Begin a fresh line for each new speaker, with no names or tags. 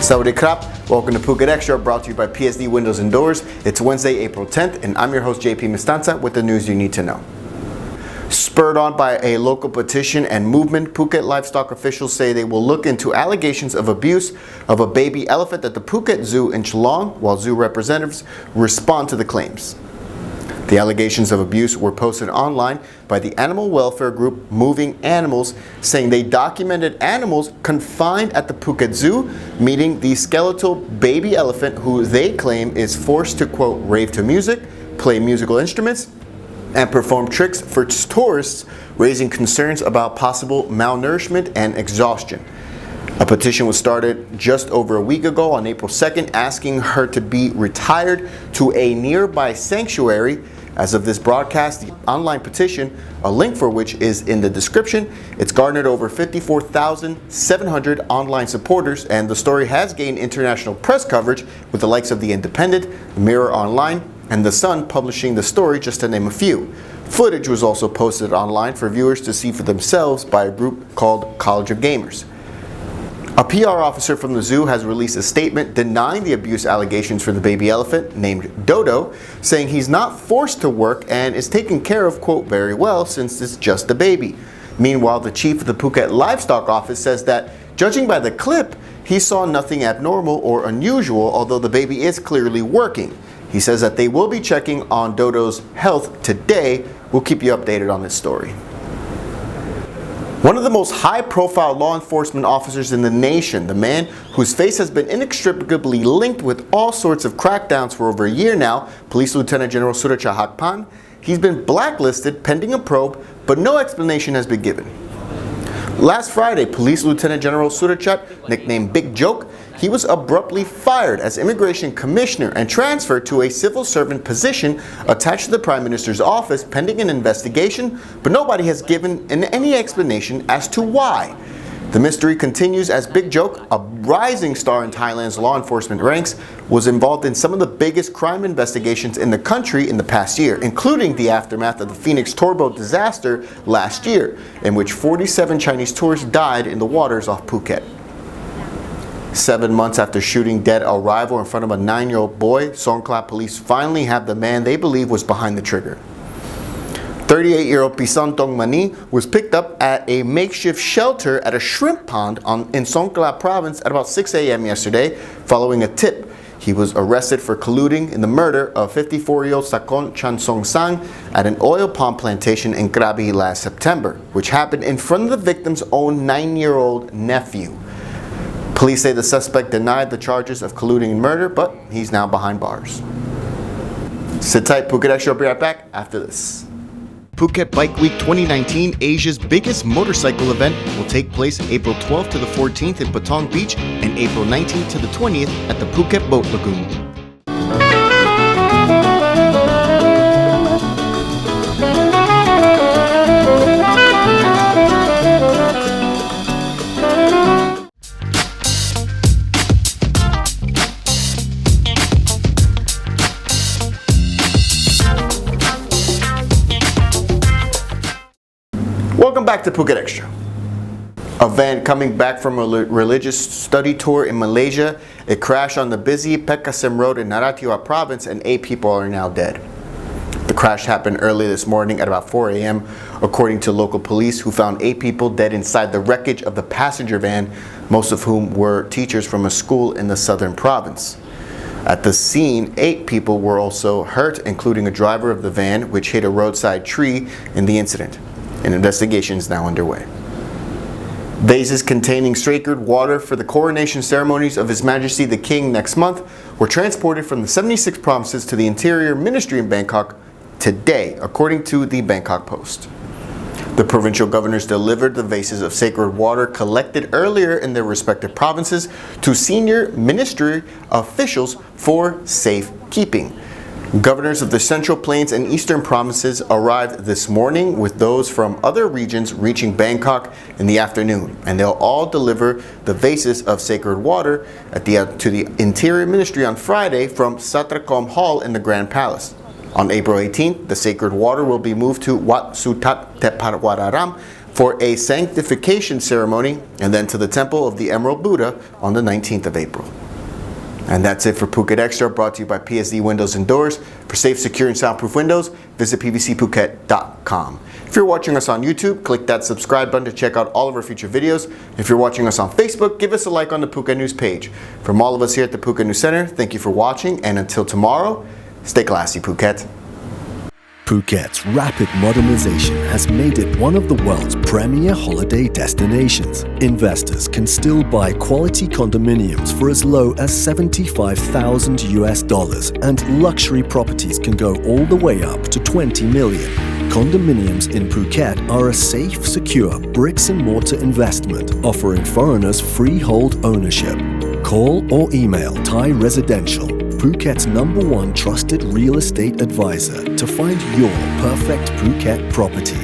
Sawadee krap. Welcome to Phuket Extra, brought to you by PSD Windows and Doors. It's Wednesday, April 10th, and I'm your host, JP Mestanza, with the news you need to know. Spurred on by a local petition and movement, Phuket livestock officials say they will look into allegations of abuse of a baby elephant at the Phuket Zoo in Geelong, while zoo representatives respond to the claims. The allegations of abuse were posted online by the animal welfare group Moving Animals, saying they documented animals confined at the Phuket Zoo meeting the skeletal baby elephant, who they claim is forced to, quote, rave to music, play musical instruments, and perform tricks for tourists, raising concerns about possible malnourishment and exhaustion. A petition was started just over a week ago on April 2nd, asking her to be retired to a nearby sanctuary. As of this broadcast, the online petition, a link for which is in the description, it's garnered over 54,700 online supporters, and the story has gained international press coverage, with the likes of The Independent, Mirror Online, and The Sun publishing the story, just to name a few. Footage was also posted online for viewers to see for themselves by a group called College of Gamers. A PR officer from the zoo has released a statement denying the abuse allegations for the baby elephant, named Dodo, saying he's not forced to work and is taken care of, quote, very well, since it's just a baby. Meanwhile, the chief of the Phuket Livestock Office says that, judging by the clip, he saw nothing abnormal or unusual, although the baby is clearly working. He says that they will be checking on Dodo's health today. We'll keep you updated on this story. One of the most high-profile law enforcement officers in the nation, the man whose face has been inextricably linked with all sorts of crackdowns for over a year now, Police Lieutenant General Surachate Hakpan, he's been blacklisted pending a probe, but no explanation has been given. Last Friday, Police Lieutenant General Surachate, nicknamed Big Joke, he was abruptly fired as Immigration Commissioner and transferred to a civil servant position attached to the Prime Minister's office pending an investigation, but nobody has given any explanation as to why. The mystery continues as Big Joke, a rising star in Thailand's law enforcement ranks, was involved in some of the biggest crime investigations in the country in the past year, including the aftermath of the Phoenix tour boat disaster last year, in which 47 Chinese tourists died in the waters off Phuket. 7 months after shooting dead a rival in front of a 9-year-old boy, Songkhla police finally have the man they believe was behind the trigger. 38-year-old Pisantong Mani was picked up at a makeshift shelter at a shrimp pond in Songkhla province at about 6 a.m. yesterday, following a tip. He was arrested for colluding in the murder of 54-year-old Sakon Chansong Sang at an oil palm plantation in Krabi last September, which happened in front of the victim's own 9-year-old nephew. Police say the suspect denied the charges of colluding in murder, but he's now behind bars. Sit tight, Phuket Extra will be right back after this. Phuket Bike Week 2019, Asia's biggest motorcycle event, will take place April 12th to the 14th in Patong Beach and April 19th to the 20th at the Phuket Boat Lagoon. Welcome back to Phuket Extra. A van coming back from a religious study tour in Malaysia, it crashed on the busy Pekasem Road in Narathiwat province, and 8 people are now dead. The crash happened early this morning at about 4 a.m. according to local police, who found 8 people dead inside the wreckage of the passenger van, most of whom were teachers from a school in the southern province. At the scene, 8 people were also hurt, including a driver of the van, which hit a roadside tree in the incident. An investigation is now underway. Vases containing sacred water for the coronation ceremonies of His Majesty the King next month were transported from the 76 provinces to the Interior Ministry in Bangkok today, according to the Bangkok Post. The provincial governors delivered the vases of sacred water collected earlier in their respective provinces to senior ministry officials for safekeeping. Governors of the Central Plains and Eastern Provinces arrived this morning, with those from other regions reaching Bangkok in the afternoon, and they'll all deliver the vases of sacred water to the Interior Ministry on Friday from Satrakom Hall in the Grand Palace. On April 18th, the sacred water will be moved to Wat Sutat Tepatwararam for a sanctification ceremony, and then to the Temple of the Emerald Buddha on the 19th of April. And that's it for Phuket Extra, brought to you by PSD Windows and Doors. For safe, secure, and soundproof windows, visit pvcphuket.com. If you're watching us on YouTube, click that subscribe button to check out all of our future videos. If you're watching us on Facebook, give us a like on the Phuket News page. From all of us here at the Phuket News Center, thank you for watching, and until tomorrow, stay classy, Phuket.
Phuket's rapid modernization has made it one of the world's premier holiday destinations. Investors can still buy quality condominiums for as low as $75,000, and luxury properties can go all the way up to $20 million. Condominiums in Phuket are a safe, secure bricks-and-mortar investment offering foreigners freehold ownership. Call or email Thai Residential, Phuket's #1 trusted real estate advisor, to find your perfect Phuket property.